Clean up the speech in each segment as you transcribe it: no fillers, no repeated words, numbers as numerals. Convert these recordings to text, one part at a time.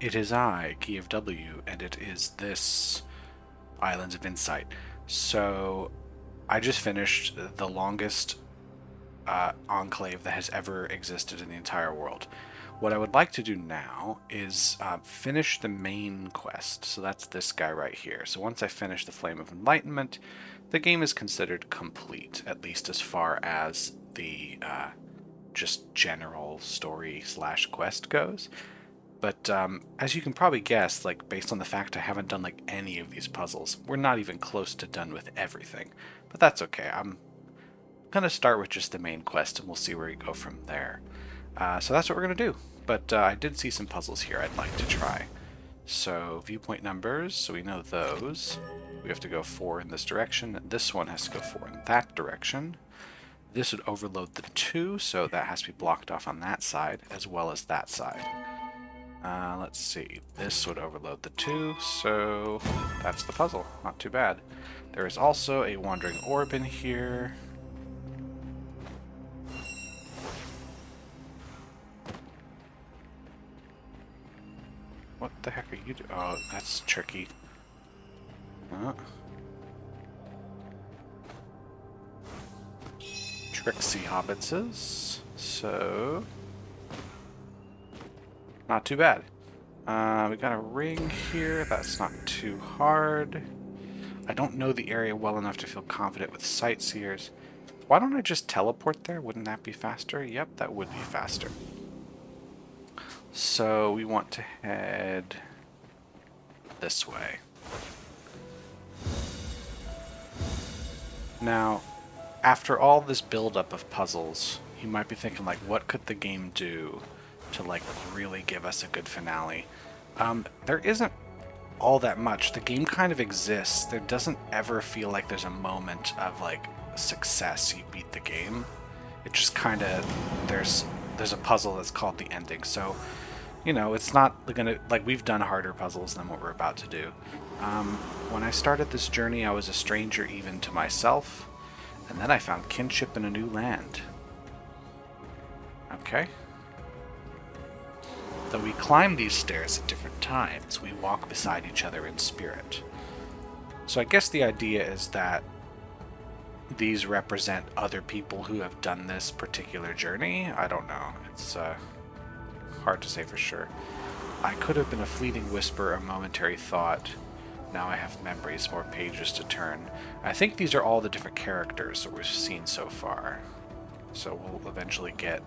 It is I, Key of W, and it is this Islands of Insight. So I just finished the longest enclave that has ever existed in the entire world. What I would like to do now is finish the main quest. So that's this guy right here. So once I finish the Flame of Enlightenment, the game is considered complete, at least as far as the just general story slash quest goes. But as you can probably guess, like based on the fact I haven't done like any of these puzzles, we're not even close to done with everything. But that's okay. I'm gonna start with just the main quest, and we'll see where we go from there. So that's what we're gonna do. But I did see some puzzles here I'd like to try. So viewpoint numbers, so we know those. We have to go 4 in this direction. This one has to go 4 in that direction. This would overload the 2, so that has to be blocked off on that side as well as that side. Let's see. This would overload the 2, so that's the puzzle. Not too bad. There is also a wandering orb in here. What the heck are you doing? Oh, that's tricky. Tricksy hobbitses. So not too bad. We got a ring here. That's not too hard. I don't know the area well enough to feel confident with sightseers. Why don't I just teleport there? Wouldn't that be faster? Yep, that would be faster. So we want to head this way. Now, after all this buildup of puzzles, you might be thinking, like, what could the game do to, like, really give us a good finale? There isn't all that much. The game kind of exists. There doesn't ever feel like there's a moment of, like, success. You beat the game. It just kind of, there's a puzzle that's called the ending. So, you know, it's not gonna, like, we've done harder puzzles than what we're about to do. When I started this journey, I was a stranger even to myself, and then I found kinship in a new land. Okay. Though we climb these stairs at different times, we walk beside each other in spirit. So I guess the idea is that these represent other people who have done this particular journey. I don't know. It's hard to say for sure. I could have been a fleeting whisper, a momentary thought. Now I have memories, more pages to turn. I think these are all the different characters that we've seen so far. So we'll eventually get...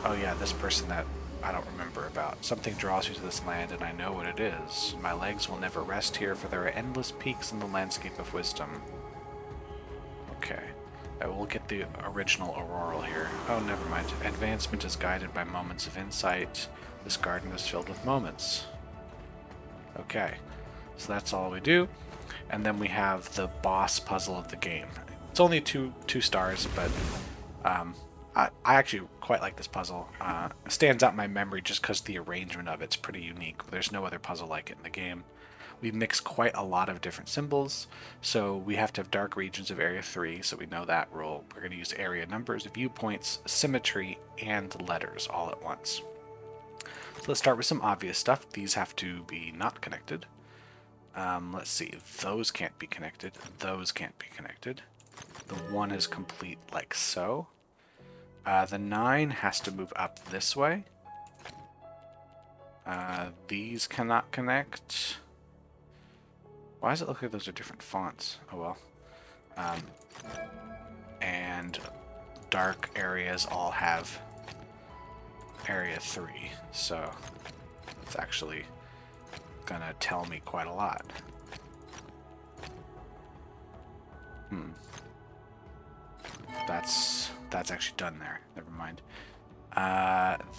Oh yeah, this person that I don't remember about. Something draws me to this land, and I know what it is. My legs will never rest here, for there are endless peaks in the landscape of wisdom. Okay. We'll get the original auroral here. Oh, never mind. Advancement is guided by moments of insight. This garden is filled with moments. Okay. So that's all we do. And then we have the boss puzzle of the game. It's only two stars, but I actually quite like this puzzle. It stands out in my memory just because the arrangement of it's pretty unique. There's no other puzzle like it in the game. We mix quite a lot of different symbols, so we have to have dark regions of area 3, so we know that rule. We're going to use area numbers, viewpoints, symmetry, and letters all at once. So let's start with some obvious stuff. These have to be not connected. Let's see, those can't be connected, those can't be connected. The 1 is complete like so. The 9 has to move up this way. These cannot connect. Why does it look like those are different fonts? Oh well. And dark areas all have area 3, so it's actually gonna tell me quite a lot. That's actually done there. Never mind.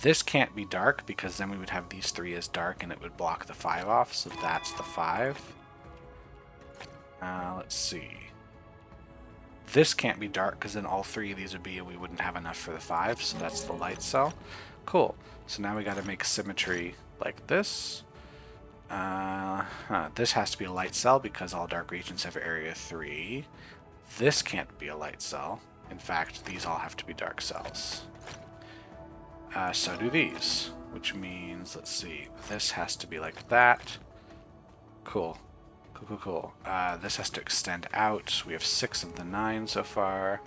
This can't be dark because then we would have these 3 as dark and it would block the 5 off, so that's the 5. Let's see. This can't be dark because then all 3 of these would be and we wouldn't have enough for the 5, so that's the light cell. Cool. So now we got to make symmetry like this. This has to be a light cell because all dark regions have area 3. This can't be a light cell. In fact, these all have to be dark cells. So do these. which means, let's see, this has to be like that. Cool. Cool. This has to extend out. We have 6 of the 9 so far.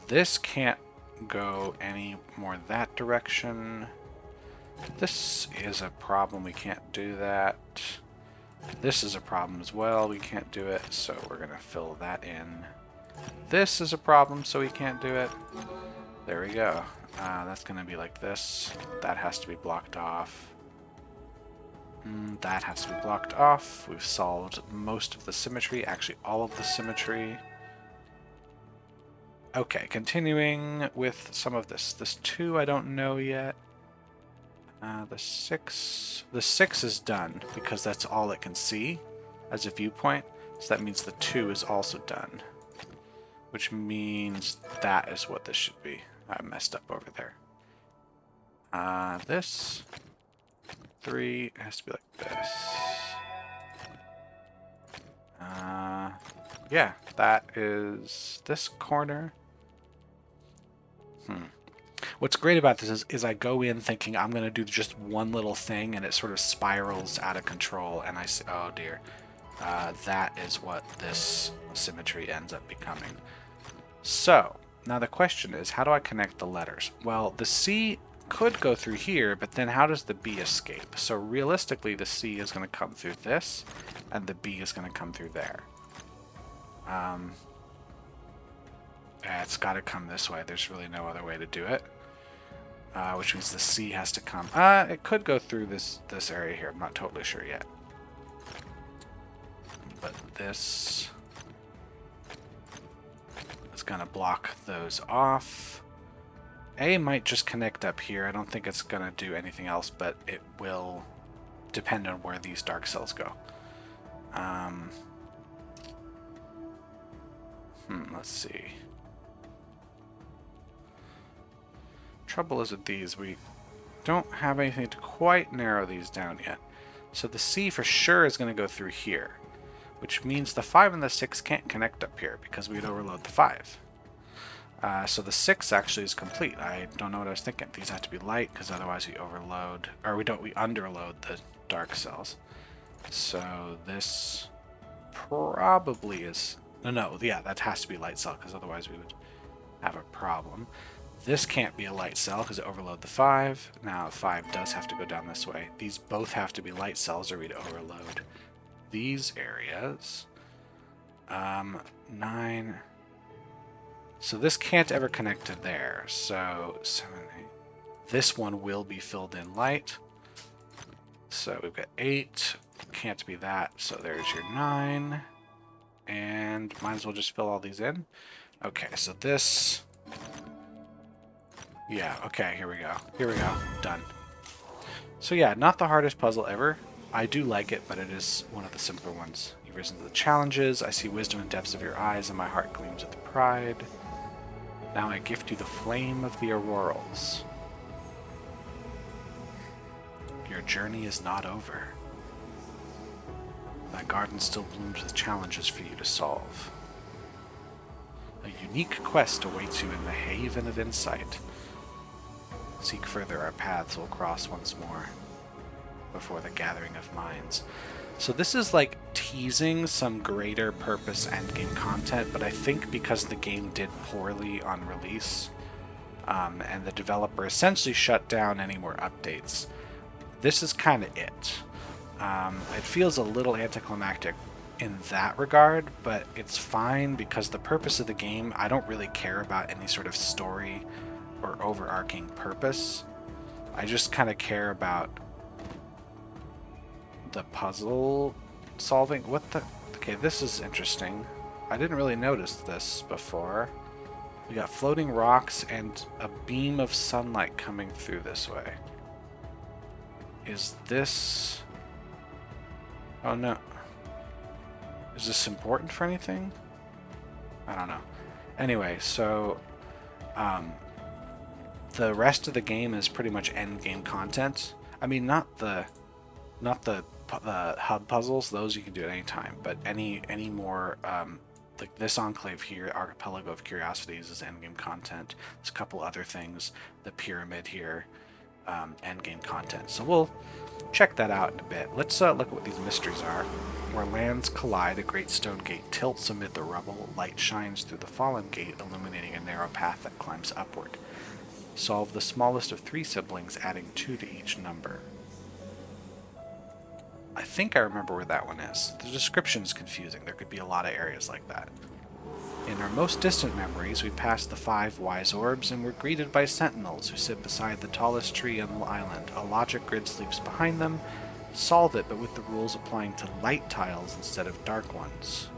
This can't go any more that direction. This is a problem. We can't do that. This is a problem as well. We can't do it, so we're going to fill that in. This is a problem, so we can't do it. There we go. That's going to be like this. That has to be blocked off. That has to be blocked off. We've solved most of the symmetry, actually all of the symmetry. Okay, continuing with some of this. This 2 I don't know yet. The 6 is done because that's all it can see as a viewpoint. So that means the 2 is also done, which means that is what this should be. I messed up over there. This 3 has to be like this. Yeah, that is this corner. What's great about this is I go in thinking I'm going to do just one little thing, and it sort of spirals out of control, and I say, oh dear. That is what this symmetry ends up becoming. So, now the question is, how do I connect the letters? Well, the C could go through here, but then how does the B escape? So realistically, the C is going to come through this, and the B is going to come through there. It's got to come this way. There's really no other way to do it. Which means the C has to come. It could go through this area here. I'm not totally sure yet. But this is going to block those off. A might just connect up here. I don't think it's going to do anything else, but it will depend on where these dark cells go. Let's see. Trouble is with these, we don't have anything to quite narrow these down yet. So the C for sure is going to go through here, which means the 5 and the 6 can't connect up here because we'd overload the 5. So the 6 actually is complete. I don't know what I was thinking. These have to be light because otherwise we overload, or we underload the dark cells. So this probably is, yeah, that has to be light cell because otherwise we would have a problem. This can't be a light cell because it overload the 5. Now 5 does have to go down this way. These both have to be light cells or we'd overload these areas. 9. So this can't ever connect to there. So 7, 8. This one will be filled in light. So we've got 8. Can't be that. So there's your 9. And might as well just fill all these in. Okay, so this... Yeah, okay, here we go. Done. So yeah, not the hardest puzzle ever. I do like it, but it is one of the simpler ones. You've risen to the challenges. I see wisdom in the depths of your eyes, and my heart gleams with pride. Now I gift you the flame of the aurorals. Your journey is not over. Thy garden still blooms with challenges for you to solve. A unique quest awaits you in the Haven of Insight. Seek further, our paths will cross once more before the gathering of minds. So this is like teasing some greater purpose endgame content, but I think because the game did poorly on release, and the developer essentially shut down any more updates, this is kind of it. It feels a little anticlimactic in that regard, but it's fine because the purpose of the game, I don't really care about any sort of story or overarching purpose. I just kind of care about the puzzle solving. What the... Okay, this is interesting. I didn't really notice this before. We got floating rocks and a beam of sunlight coming through this way. Is this... Oh no. Is this important for anything? I don't know. Anyway, so... the rest of the game is pretty much end game content. I mean, not the hub puzzles; those you can do at any time. But any more like this enclave here, Archipelago of Curiosities, is end game content. There's a couple other things. The pyramid here, endgame content. So we'll check that out in a bit. Let's look at what these mysteries are. Where lands collide, a great stone gate tilts amid the rubble. Light shines through the fallen gate, illuminating a narrow path that climbs upward. Solve the smallest of 3 siblings, adding 2 to each number. I think I remember where that one is. The description is confusing. There could be a lot of areas like that. In our most distant memories, we passed the 5 wise orbs and were greeted by sentinels who sit beside the tallest tree on the island. A logic grid sleeps behind them. Solve it, but with the rules applying to light tiles instead of dark ones.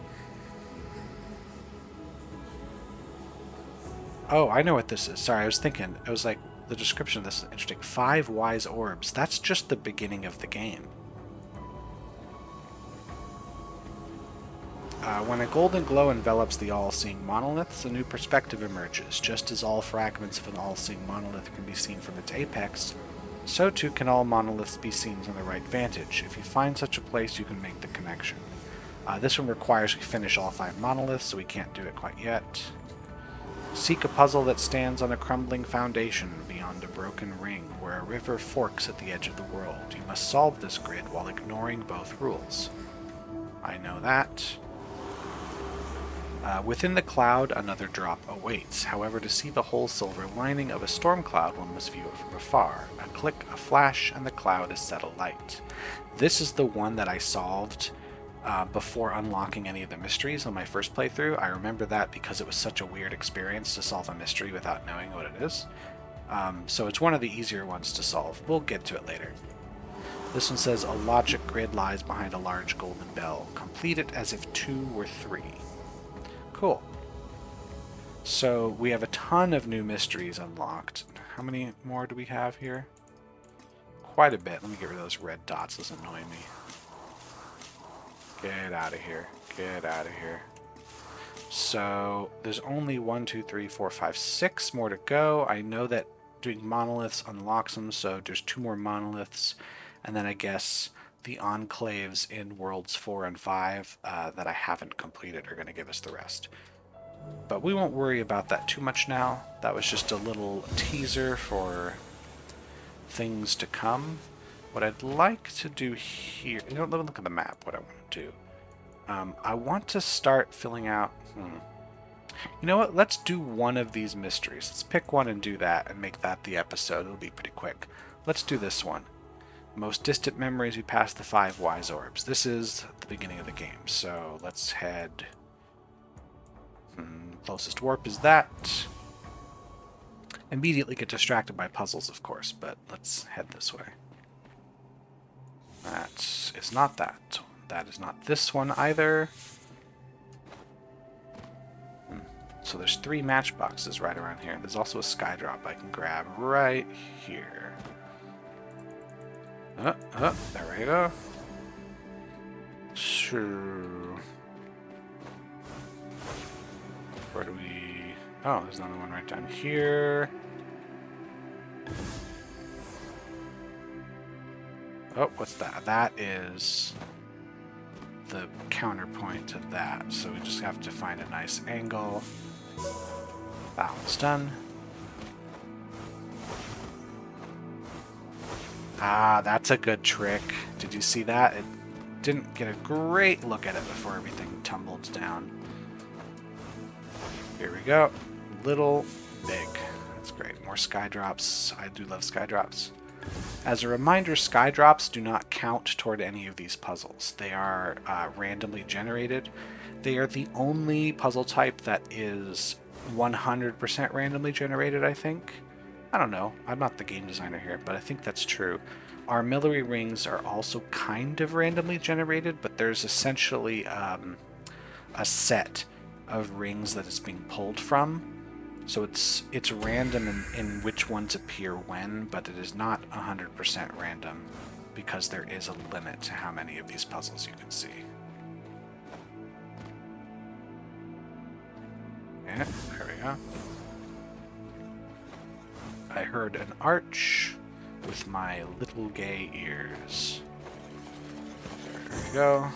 Oh, I know what this is. Sorry, I was thinking. I was like, the description of this is interesting. 5 wise orbs. That's just the beginning of the game. When a golden glow envelops the all-seeing monoliths, a new perspective emerges. Just as all fragments of an all-seeing monolith can be seen from its apex, so too can all monoliths be seen from the right vantage. If you find such a place, you can make the connection. This one requires we finish all 5 monoliths, so we can't do it quite yet. Seek a puzzle that stands on a crumbling foundation beyond a broken ring, where a river forks at the edge of the world. You must solve this grid while ignoring both rules. I know that. Within the cloud, another drop awaits. However, to see the whole silver lining of a storm cloud, one must view it from afar. A click, a flash, and the cloud is set alight. This is the one that I solved before unlocking any of the mysteries on my first playthrough. I remember that because it was such a weird experience to solve a mystery without knowing what it is. So it's one of the easier ones to solve. We'll get to it later. This one says, a logic grid lies behind a large golden bell. Complete it as if 2 were 3. Cool. So we have a ton of new mysteries unlocked. How many more do we have here? Quite a bit. Let me get rid of those red dots. Those annoy me. Get out of here. Get out of here. So there's only 1, 2, 3, 4, 5, 6 more to go. I know that doing monoliths unlocks them, so there's 2 more monoliths. And then I guess the enclaves in Worlds 4 and 5 that I haven't completed are going to give us the rest. But we won't worry about that too much now. That was just a little teaser for things to come. What I'd like to do here... let me look at the map, what I want to do. I want to start filling out... You know what? Let's do one of these mysteries. Let's pick one and do that and make that the episode. It'll be pretty quick. Let's do this one. Most distant memories, we pass the 5 wise orbs. This is the beginning of the game, so let's head... closest warp is that. Immediately get distracted by puzzles, of course, but let's head this way. That is not that. That is not this one either. So there's 3 matchboxes right around here. There's also a sky drop I can grab right here. There we go. Sure. Where do we... Oh, there's another one right down here. Oh, what's that? That is the counterpoint to that. So we just have to find a nice angle. That one's done. Ah, that's a good trick. Did you see that? It didn't get a great look at it before everything tumbled down. Here we go. Little, big. That's great. More sky drops. I do love sky drops. As a reminder, sky drops do not count toward any of these puzzles. They are randomly generated. They are the only puzzle type that is 100% randomly generated, I think. I don't know. I'm not the game designer here, but I think that's true. Armillary rings are also kind of randomly generated, but there's essentially a set of rings that it's being pulled from. So it's random in which ones appear when, but it is not 100% random because there is a limit to how many of these puzzles you can see. Yeah, there we go. I heard an arch with my little gay ears. There we go.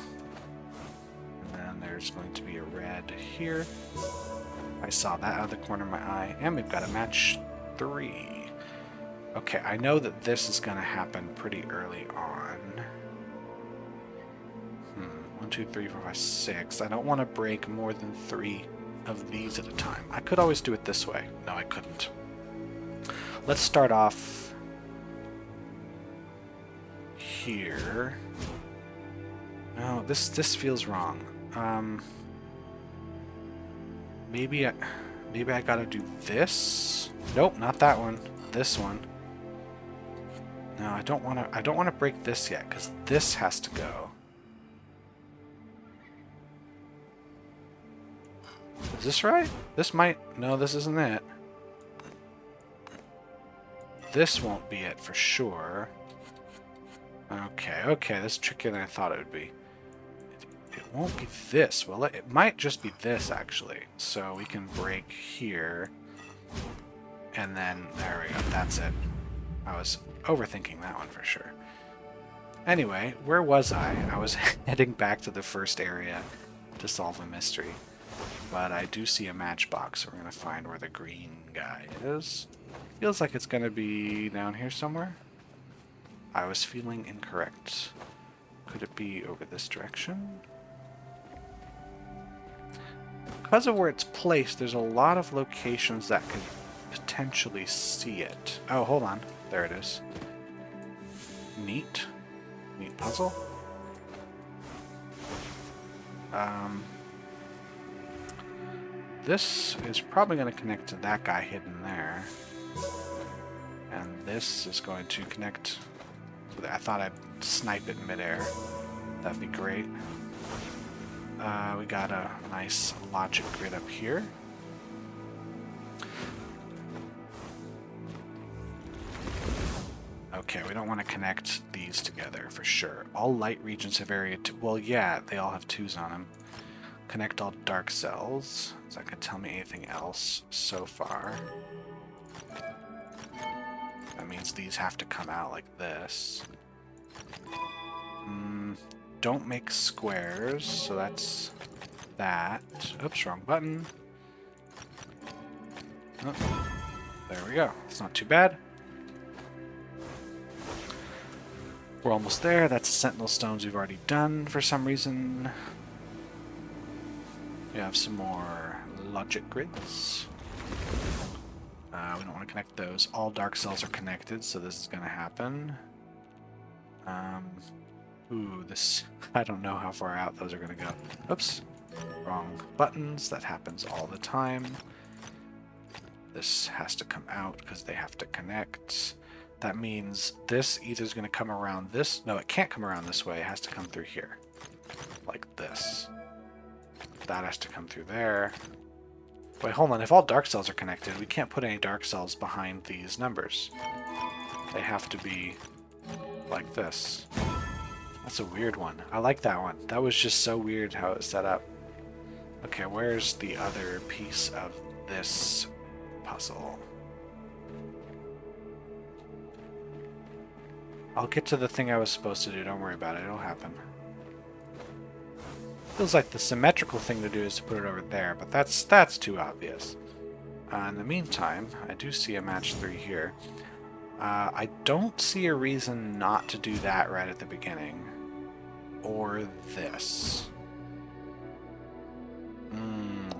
And then there's going to be a red here. I saw that out of the corner of my eye. And we've got a match 3. Okay, I know that this is going to happen pretty early on. 1, 2, 3, 4, 5, 6. I don't want to break more than 3 of these at a time. I could always do it this way. No, I couldn't. Let's start off here. No, this feels wrong. Maybe I gotta do this. Nope, not that one. This one. No, I don't wanna break this yet, because this has to go. Is this right? This might... No, this isn't it. This won't be it for sure. Okay, this is trickier than I thought it would be. It won't be this, will it? It might just be this, actually. So we can break here. And then, there we go, that's it. I was overthinking that one for sure. Anyway, where was I? I was heading back to the first area to solve a mystery. But I do see a matchbox, so we're going to find where the green guy is. Feels like it's going to be down here somewhere. I was feeling incorrect. Could it be over this direction? Because of where it's placed, there's a lot of locations that could potentially see it. Oh, hold on. There it is. Neat. Neat puzzle. This is probably going to connect to that guy hidden there. And this is going to connect... I thought I'd snipe it midair. That'd be great. We got a nice logic grid up here. Okay, we don't want to connect these together for sure. All light regions have area 2. Well, yeah, they all have 2s on them. Connect all dark cells. Is that going to tell me anything else so far? That means these have to come out like this. Don't make squares, so that's that. Oops, wrong button. Oh, there we go. It's not too bad. We're almost there. That's the Sentinel Stones we've already done for some reason. We have some more logic grids. We don't want to connect those. All dark cells are connected, so this is going to happen. Ooh, this... I don't know how far out those are going to go. Oops. Wrong buttons. That happens all the time. This has to come out because they have to connect. That means this either is going to come around this... No, it can't come around this way. It has to come through here. Like this. That has to come through there. Wait, hold on. If all dark cells are connected, we can't put any dark cells behind these numbers. They have to be like this. That's a weird one. I like that one. That was just so weird how it was set up. Okay, where's the other piece of this puzzle? I'll get to the thing I was supposed to do. Don't worry about it. It'll happen. Feels like the symmetrical thing to do is to put it over there, but that's too obvious. In the meantime, I do see a match 3 here. I don't see a reason not to do that right at the beginning. Or this.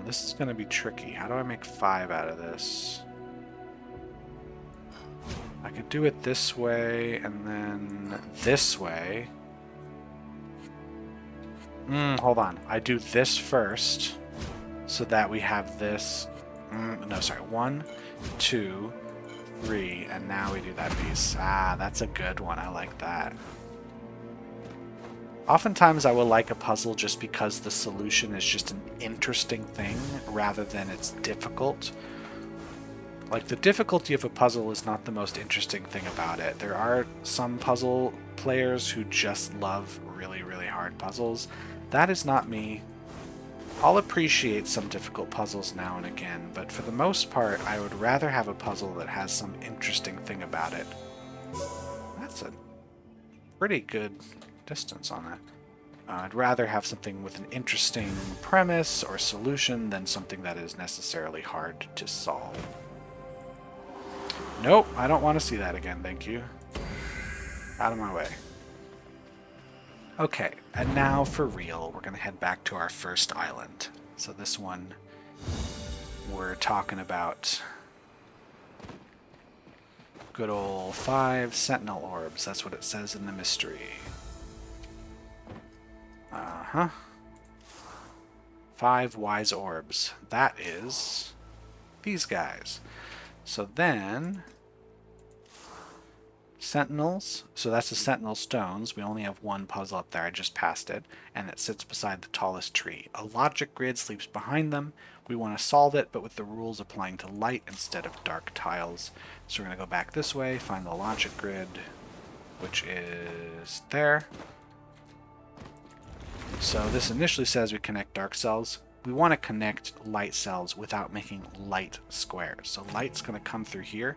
This is going to be tricky. How do I make 5 out of this? I could do it this way, and then this way. Hold on. I do this first, so that we have this... no, sorry. 1, 2, 3, and now we do that piece. Ah, that's a good one. I like that. Oftentimes I will like a puzzle just because the solution is just an interesting thing, rather than it's difficult. Like, the difficulty of a puzzle is not the most interesting thing about it. There are some puzzle players who just love really, really hard puzzles. That is not me. I'll appreciate some difficult puzzles now and again, but for the most part, I would rather have a puzzle that has some interesting thing about it. That's a pretty good distance on that. I'd rather have something with an interesting premise or solution than something that is necessarily hard to solve. Nope, I don't want to see that again, thank you. Out of my way. Okay, and now for real, we're going to head back to our first island. So this one, we're talking about good old 5 sentinel orbs. That's what it says in the mystery. Uh-huh. 5 wise orbs. That is these guys. So then, sentinels. So that's the sentinel stones. We only have one puzzle up there. I just passed it. And it sits beside the tallest tree. A logic grid sleeps behind them. We want to solve it, but with the rules applying to light instead of dark tiles. So we're going to go back this way, find the logic grid, which is there. So this initially says we connect dark cells. We want to connect light cells without making light squares. So light's going to come through here.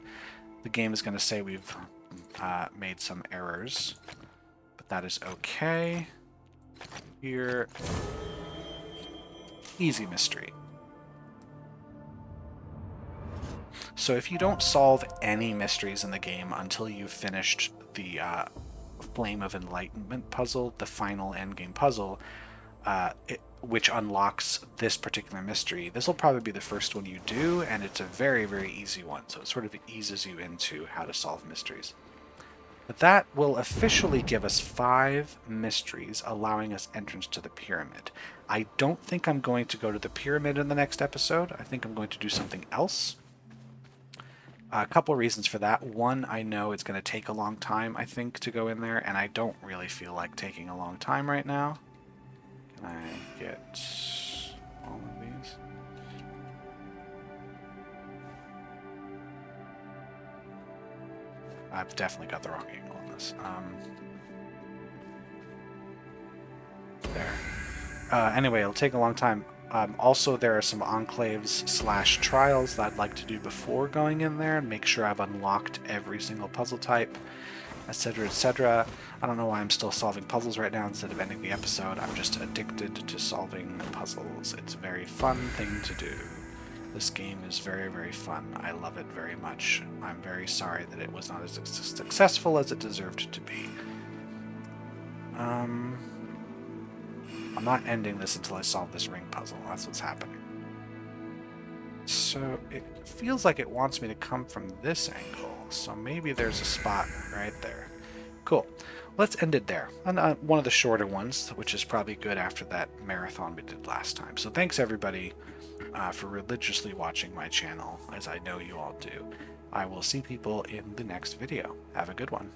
The game is going to say we've made some errors, but that is okay. Here, easy mystery. So if you don't solve any mysteries in the game until you've finished the Flame of Enlightenment puzzle, the final endgame puzzle, which unlocks this particular mystery, this will probably be the first one you do, and it's a very, very easy one, so it sort of eases you into how to solve mysteries. But that will officially give us 5 mysteries, allowing us entrance to the pyramid. I don't think I'm going to go to the pyramid in the next episode. I think I'm going to do something else. A couple reasons for that. One, I know it's going to take a long time, I think, to go in there, and I don't really feel like taking a long time right now. Can I get all of these? I've definitely got the wrong angle on this. There. Anyway, it'll take a long time. Also, there are some enclaves / trials that I'd like to do before going in there and make sure I've unlocked every single puzzle type, etc., etc. I don't know why I'm still solving puzzles right now instead of ending the episode. I'm just addicted to solving puzzles. It's a very fun thing to do. This game is very, very fun. I love it very much. I'm very sorry that it was not as successful as it deserved to be. I'm not ending this until I solve this ring puzzle. That's what's happening. So it feels like it wants me to come from this angle. So maybe there's a spot right there. Cool. Let's end it there. On one of the shorter ones, which is probably good after that marathon we did last time. So thanks everybody for religiously watching my channel, as I know you all do. I will see people in the next video. Have a good one.